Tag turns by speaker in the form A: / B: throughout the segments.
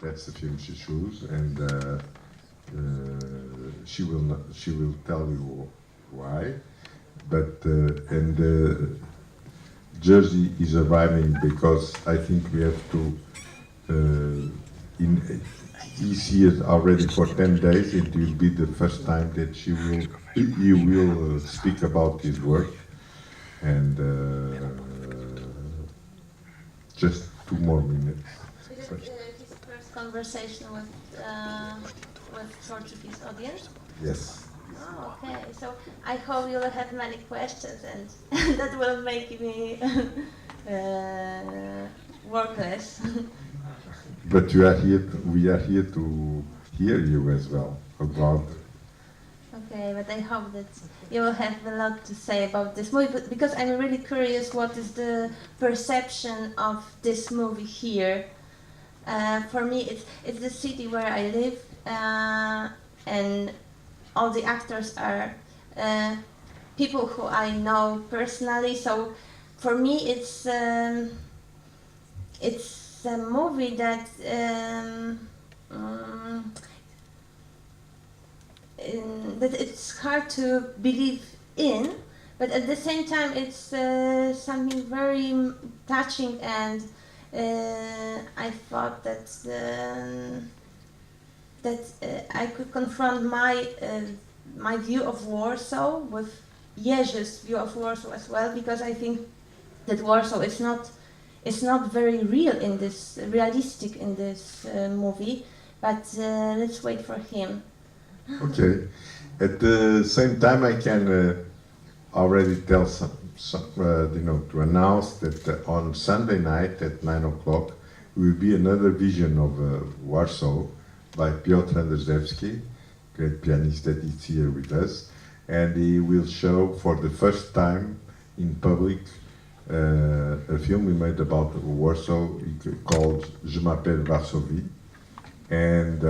A: That's the film she chose, and she will tell you why. But Jerzy is arriving because I think we have to. He's here already for 10 days. It will be the first time that he will speak about his work, and just 2 more minutes.
B: Is it his first conversation with Portuguese audience?
A: Yes.
B: Oh, okay. So I hope you'll have many questions, and that will make me workless.
A: But we are here to hear you as well about.
B: Okay, but I hope that you will have a lot to say about this movie, because I'm really curious what is the perception of this movie here. For me, it's the city where I live, and all the actors are people who I know personally. So for me, it's a movie that that it's hard to believe in, but at the same time it's something very touching, and I thought that I could confront my view of Warsaw with Jerzy's view of Warsaw as well, because I think that Warsaw is not very realistic in this movie, but let's wait for him.
A: Okay. At the same time, I can already tell to announce that on Sunday night at 9 o'clock will be another vision of Warsaw by Piotr Andrzejewski, great pianist that is here with us, and he will show for the first time in public a film we made about Warsaw called Je m'appelle Varsovie, and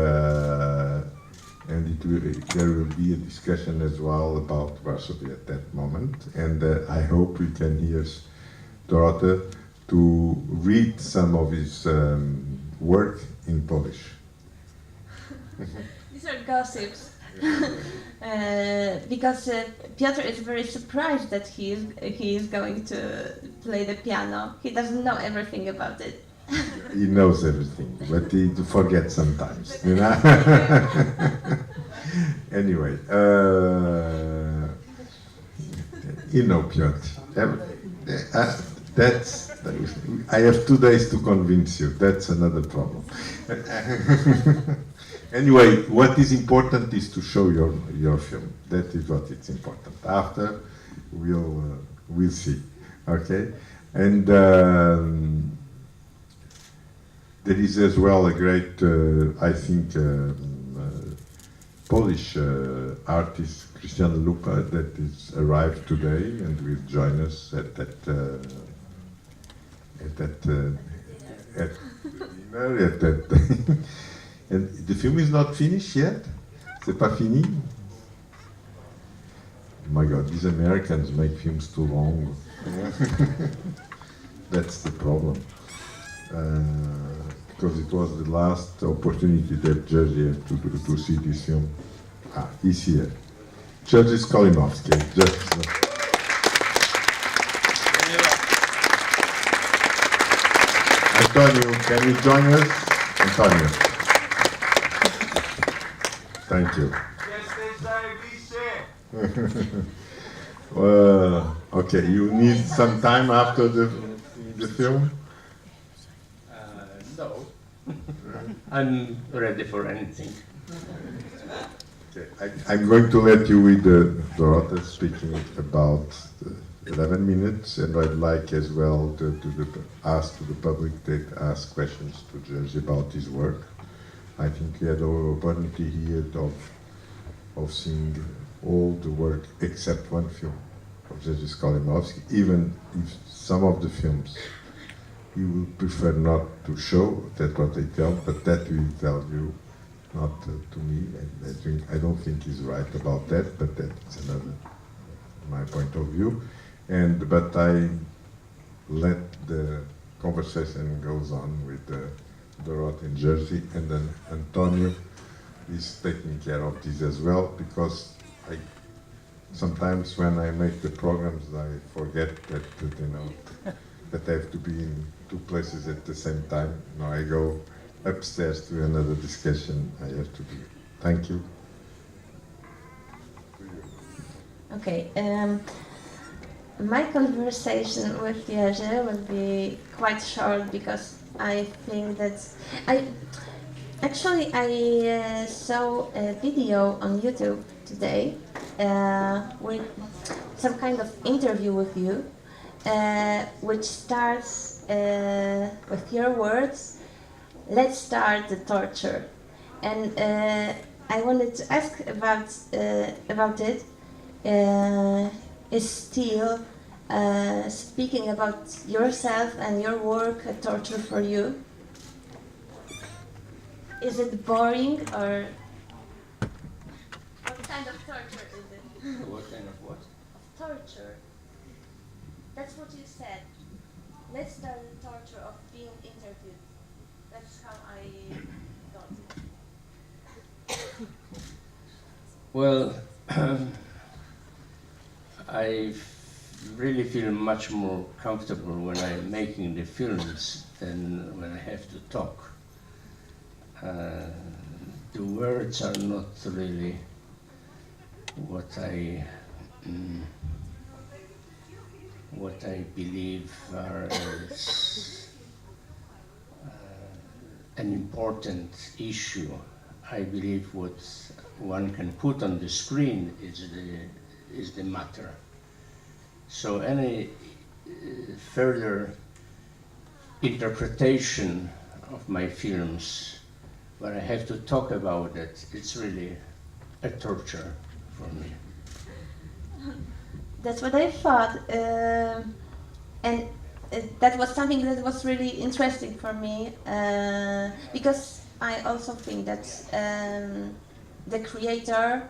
A: there will be a discussion as well about Varsovie at that moment, and I hope we can hear Dorota to read some of his work in Polish.
B: These are gossips. Because Piotr is very surprised that he is going to play the piano. He doesn't know everything about it.
A: He knows everything, but he forgets sometimes, you know. Anyway, you know, Piotr. I have 2 days to convince you. That's another problem. Anyway, what is important is to show your film. That is what is important. After, we'll see. Okay, and there is as well a great, I think, Polish artist Christian Lupa that is arrived today and will join us at dinner. And the film is not finished yet. C'est pas fini. Oh my God, these Americans make films too long. That's the problem. Because it was the last opportunity that Jerzy had to see this film. He's here. Jerzy Skolimowski. Antonio, can you join us? Antonio. Thank you. Okay, you need some time after the film?
C: No. I'm ready for anything.
A: Okay, I'm going to let you with Dorota speaking about 11 minutes, and I'd like as well to ask to the public that ask questions to Jerzy about his work. I think we had the opportunity here of seeing all the work except one film of Jerzy Skolimowski, even if some of the films he will prefer not to show, that's what they tell, but that will tell you, not to me. And I don't think he's right about that, but that's another my point of view. But I let the conversation goes on with Dorota in Jerzy, and then Antonio is taking care of this as well, because sometimes when I make the programs I forget that that I have to be in two places at the same time. Now I go upstairs to another discussion I have to do. Thank you.
B: Okay. My conversation with Jerzy will be quite short because I think that I saw a video on YouTube today with some kind of interview with you, which starts with your words, "Let's start the torture," and I wanted to ask about it. Is still speaking about yourself and your work a torture for you? Is it boring, or what kind of torture is it?
C: What kind of what?
B: Torture. That's what you said. Let's start the torture of being interviewed. That's how I got it.
C: Well, I really feel much more comfortable when I'm making the films than when I have to talk. The words are not really what I believe are an important issue. I believe what one can put on the screen is the matter. So any further interpretation of my films where I have to talk about it, it's really a torture for me.
B: That's what I thought, and that was something that was really interesting for me, because I also think that the creator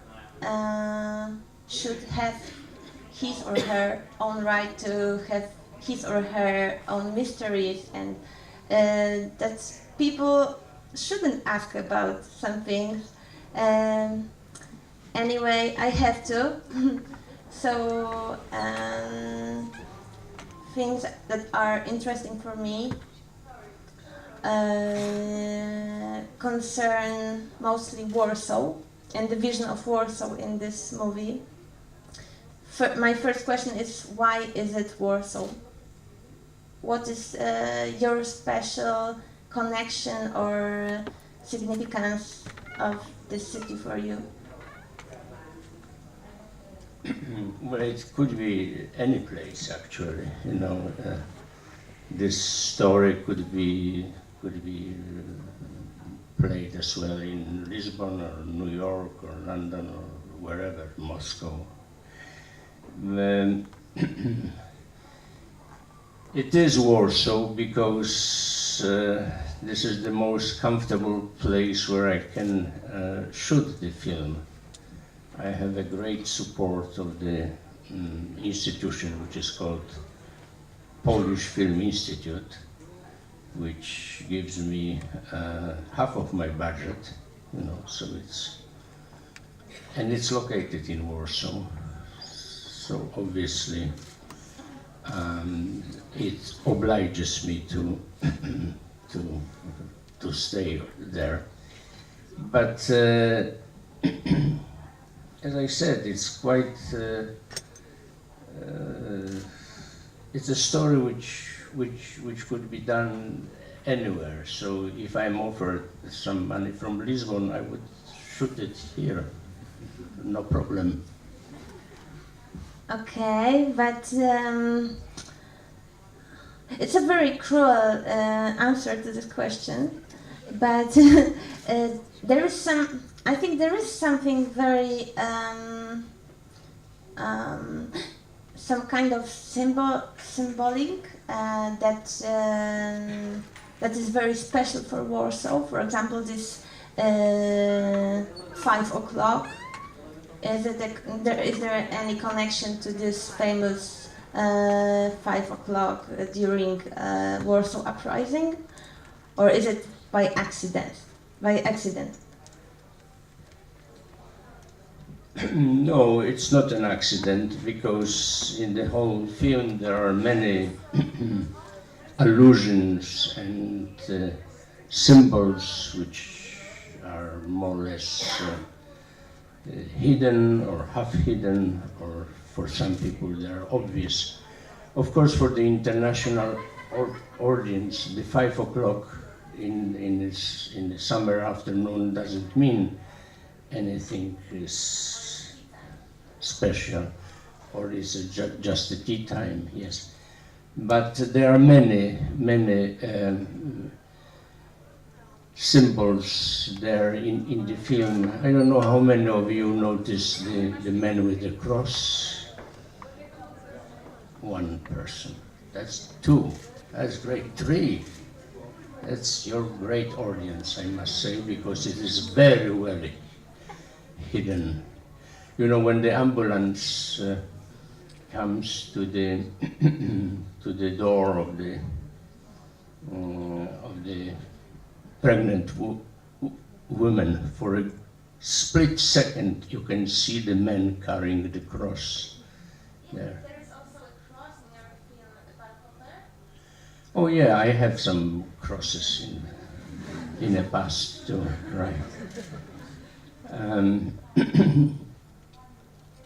B: should have his or her own right to have his or her own mysteries, and that people shouldn't ask about some things. Anyway, I have to. So things that are interesting for me concern mostly Warsaw and the vision of Warsaw in this movie. My first question is, why is it Warsaw? What is your special connection or significance of this city for you?
C: Well, it could be any place, actually. You know, this story could be played as well in Lisbon or New York or London or wherever, Moscow. It is Warsaw because this is the most comfortable place where I can shoot the film. I have a great support of the institution, which is called Polish Film Institute, which gives me half of my budget, you know, so it's located in Warsaw. So obviously it obliges me to stay there. But as I said, it's quite it's a story which could be done anywhere. So if I'm offered some money from Lisbon, I would shoot it here, no problem.
B: Okay, but it's a very cruel answer to this question. But there is some. I think there is something very some kind of symbolic that is very special for Warsaw. For example, this 5 o'clock. Is there any connection to this famous 5 o'clock during Warsaw Uprising? or is it by accident? By accident?
C: No, it's not an accident, because in the whole film there are many allusions and symbols which are more or less hidden or half hidden, or for some people they are obvious. Of course, for the international audience, the 5 o'clock in the summer afternoon doesn't mean anything is special, or is it just a tea time, yes. But there are many symbols there in the film. I don't know how many of you noticed the man with the cross. One person. That's 2. That's great. 3. That's your great audience, I must say, because it is very well hidden. You know, when the ambulance comes to the to the door of the pregnant woman, for a split second you can see the man carrying the cross there.
B: There is also a cross in your film at the back of there?
C: Oh yeah, I have some crosses in the past too, right.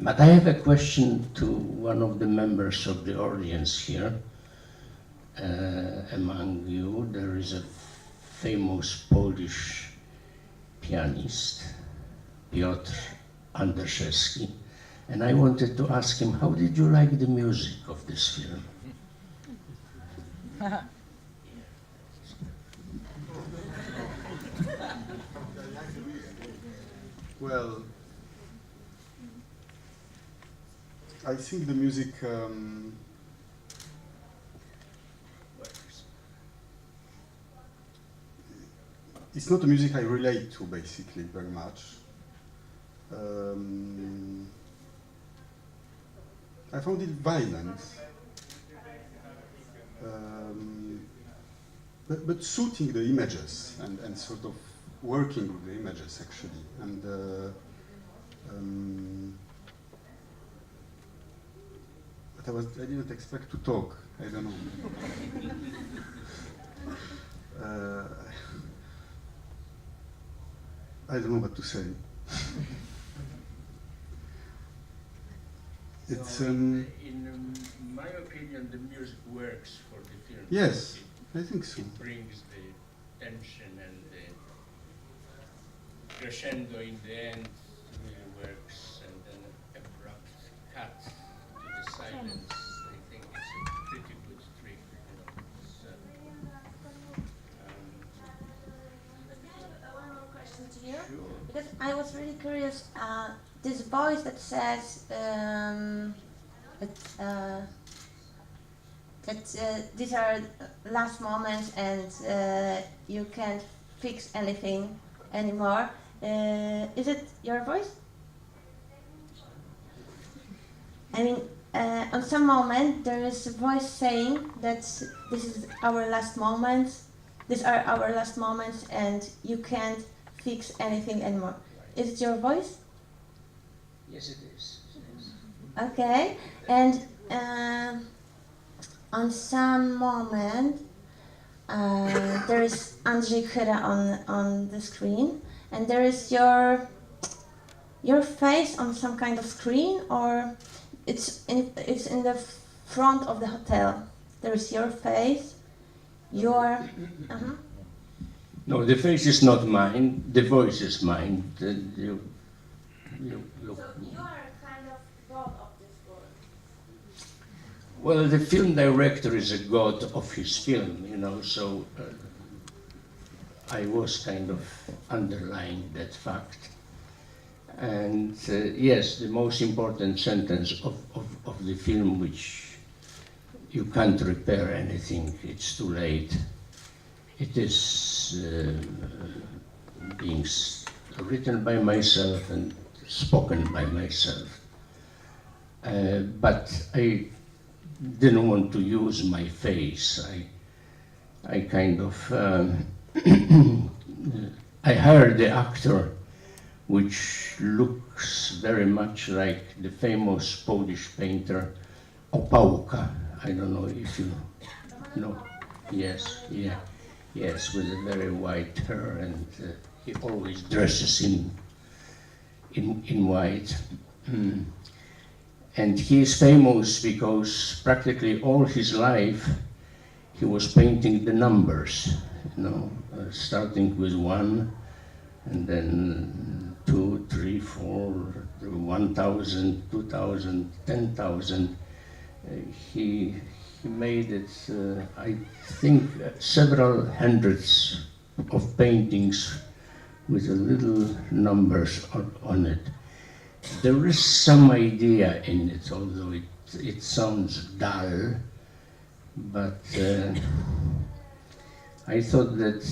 C: But I have a question to one of the members of the audience here. Among you, there is a famous Polish pianist, Piotr Andrzejewski, and I wanted to ask him, how did you like the music of this film?
D: Well, I think the music it's not a music I relate to, basically, very much. I found it violent, but suiting the images and sort of working with the images, actually. And but I didn't expect to talk. I don't know. I don't know what to say. It's
C: in my opinion, the music works for the film.
D: yes, I think so.
C: It brings the tension, and the crescendo in the end really works, and then abrupt cut to the silence. I think it's a pretty good trick.
B: One more question to you.
C: Sure.
B: Because I was really curious, this voice that says that these are last moments and you can't fix anything anymore. Is it your voice? I mean, on some moment there is a voice saying that this is our last moments, these are our last moments and you can't fix anything anymore. Is it your voice?
C: Yes, it is. Yes.
B: Okay, and on some moment there is Andrzej Chyra on the screen, and there is your face on some kind of screen, or it's in the front of the hotel. There is your face, your.
C: No, the face is not mine. The voice is mine. You look.
B: So you are kind of god of this world.
C: Well, the film director is a god of his film, you know, so I was kind of underlying that fact. And yes, the most important sentence of the film, which you can't repair anything, it's too late. It is being written by myself and spoken by myself. But I didn't want to use my face. I kind of I hired the actor, which looks very much like the famous Polish painter Opałka. I don't know if you know. Yes, yeah, yes, with a very white hair, and he always dresses in white. And he is famous because practically all his life he was painting the numbers, starting with 1, and then 2, 3, 4, 1,000, 2,000, 10,000. He made it, I think, several hundreds of paintings with a little numbers on it. There is some idea in it, although it sounds dull, but I thought that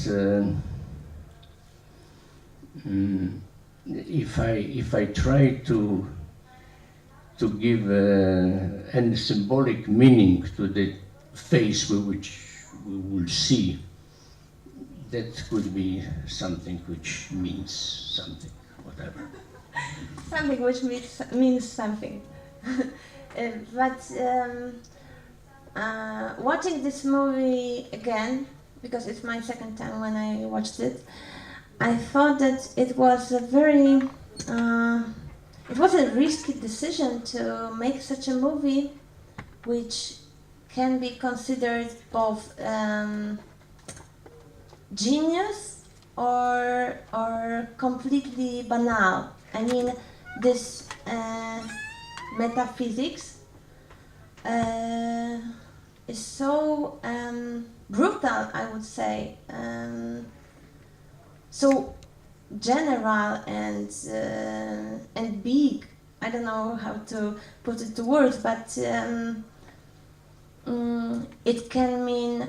C: if I try to give any symbolic meaning to the face which we will see, that could be something which means something, whatever.
B: Something which means something. Watching this movie again, because it's my second time when I watched it, I thought that it was a very, it was a risky decision to make such a movie, which can be considered both genius or completely banal. I mean, this metaphysics is so brutal, I would say, so general and big. I don't know how to put it to words, but it can mean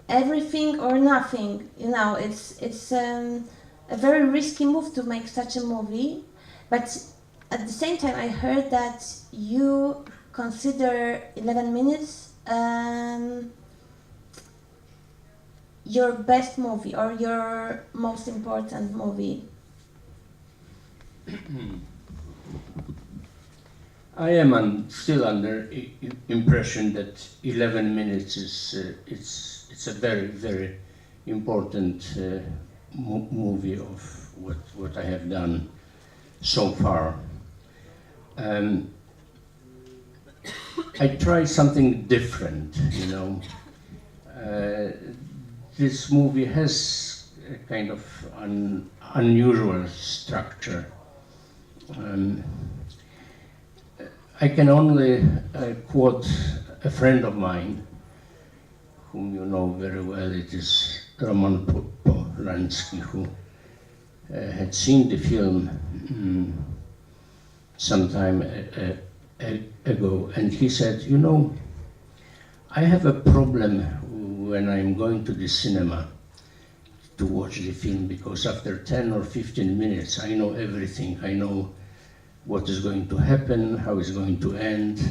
B: everything or nothing. It's a very risky move to make such a movie. But at the same time, I heard that you consider 11 minutes your best movie or your most important movie.
C: I am still under impression that 11 minutes is it's a very, very important movie of what I have done so far. I try something different, This movie has a kind of an unusual structure. I can only quote a friend of mine, whom you know very well. It is Roman Polanski, who had seen the film some time ago, and he said, I have a problem when I'm going to the cinema to watch the film, because after 10 or 15 minutes I know everything. I know what is going to happen, how it's going to end,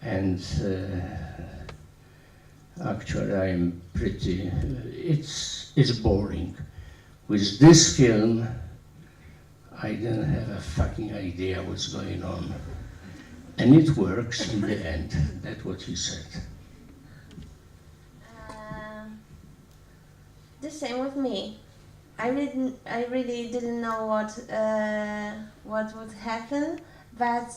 C: and actually I'm pretty, it's boring. With this film, I didn't have a fucking idea what's going on. And it works in the end. That's what he said.
B: The same with me. I really didn't know what would happen, but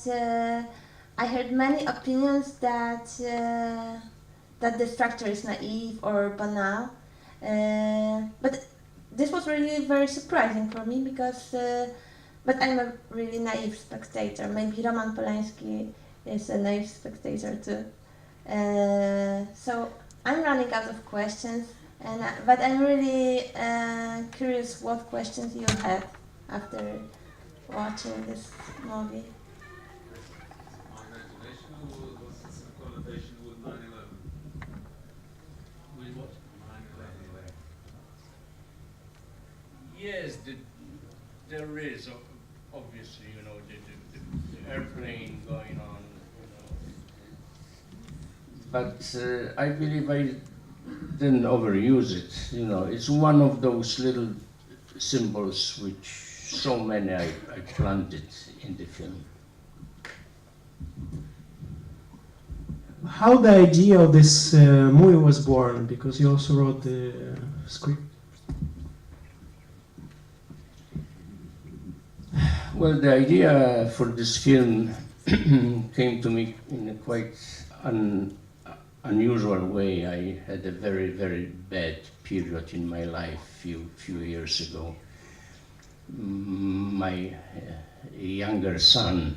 B: I heard many opinions that the structure is naive or banal. But this was really very surprising for me because, but I'm a really naive spectator. Maybe Roman Polanski is a naive spectator too. So I'm running out of questions, but I'm really curious what questions you have after watching this movie.
E: My imagination was in connotation with 9/11.
C: With what?
E: 9/11.
C: Yes, there is obviously, the airplane going on, But I believe didn't overuse it. You know, it's one of those little symbols which so many I planted in the film.
F: How the idea of this movie was born? Because you also wrote the script.
C: Well, the idea for this film came to me in a quite unusual way. I had a very, very bad period in my life few years ago. My younger son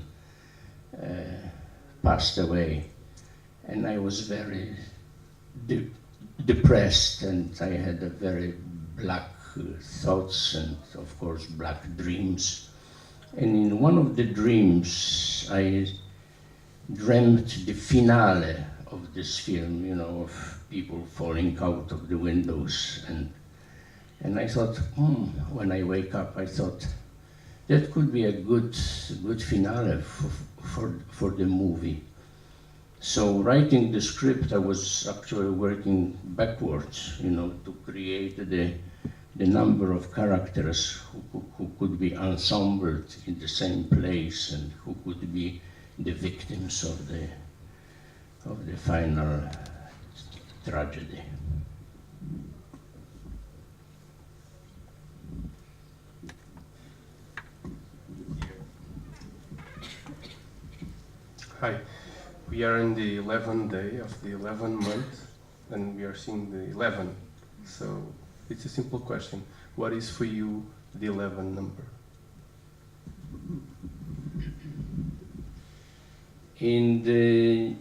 C: passed away, and I was very depressed, and I had a very black thoughts and, of course, black dreams. And in one of the dreams, I dreamt the finale of this film, you know, of people falling out of the windows. And I thought, when I wake up, I thought, that could be a good finale for the movie. So writing the script, I was actually working backwards, you know, to create the number of characters who could be ensembled in the same place and who could be the victims of the final tragedy.
G: Hi, we are in the 11th day of the 11th month, and we are seeing the 11. So it's a simple question. What is for you the 11 number?
C: In the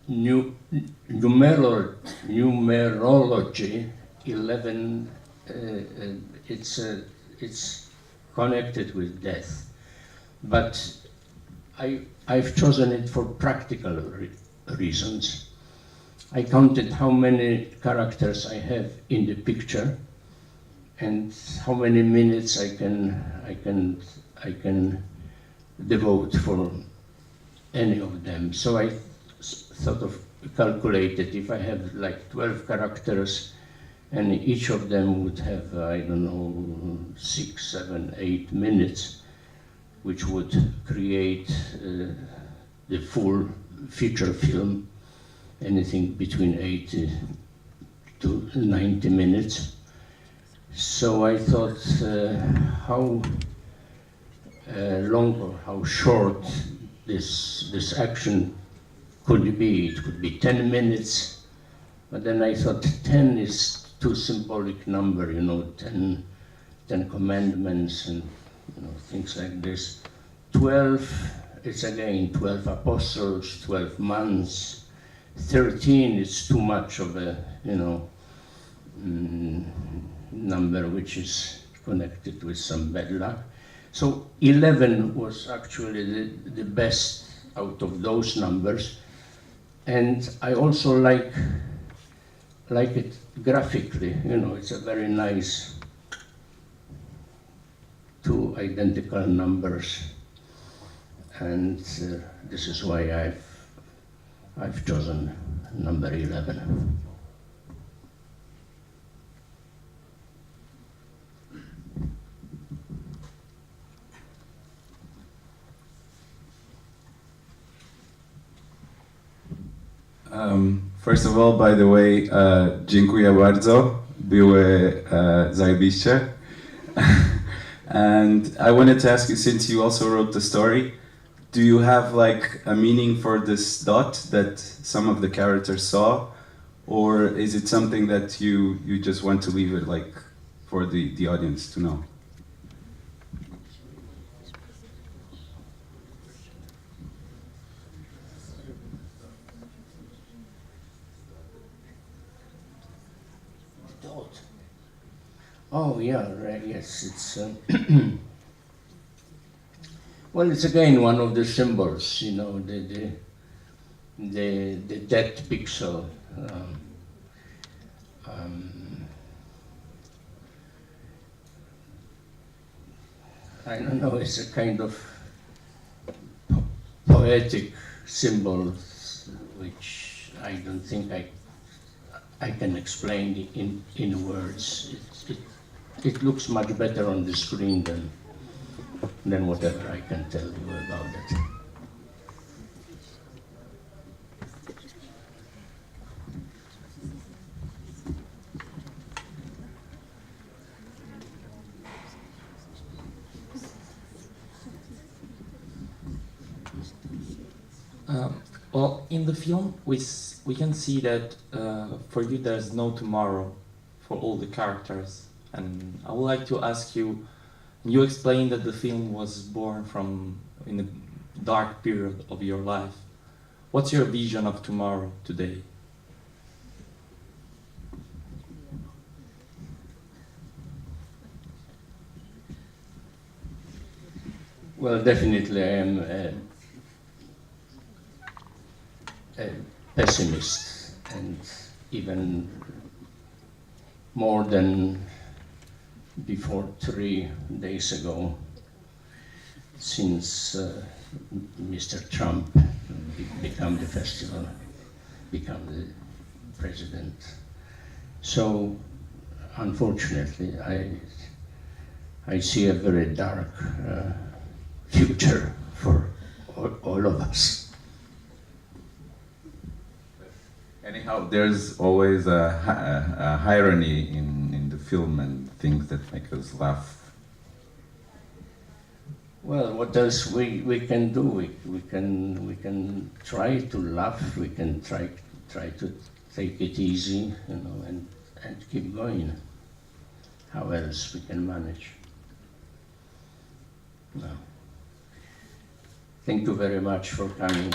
C: numerology, 11, it's connected with death. But I've chosen it for practical reasons. I counted how many characters I have in the picture and how many minutes I can devote for any of them. So I sort of calculated if I have like 12 characters and each of them would have, I don't know, 6, 7, 8 minutes, which would create the full feature film, anything between 80 to 90 minutes. So I thought how long or how short this action could be. It could be 10 minutes, but then I thought 10 is too symbolic number, you know, 10 commandments and, you know, things like this. 12, it's again 12 apostles, 12 months. 13 is too much of a, you know, number which is connected with some bad luck. So 11 was actually the best out of those numbers. And I also like it graphically, you know, it's a very nice two identical numbers. And this is why I've chosen number 11.
H: First of all, by the way, dziękuję bardzo, były zajebiście. And I wanted to ask you, since you also wrote the story, do you have like a meaning for this dot that some of the characters saw? Or is it something that you just want to leave it like for the audience to know?
C: Oh yeah, right. Yes, it's well, it's again one of the symbols, you know, the dead pixel. I don't know. It's a kind of poetic symbol, which I don't think I can explain in words. It looks much better on the screen than whatever I can tell you about it.
I: Well, in the film, we can see that for you there's no tomorrow for all the characters. And I would like to ask you, you explained that the film was born in a dark period of your life. What's your vision of tomorrow today?
C: Well, definitely I am a pessimist, and even more than before 3 days ago, since Mr. Trump became the festival, become the president. So, unfortunately, I see a very dark future for all of us.
H: Anyhow, there's always a irony in the film and things that make us laugh.
C: Well, what else we can do? We can try to laugh. We can try to take it easy, you know, and keep going. How else we can manage? No. Thank you very much for coming.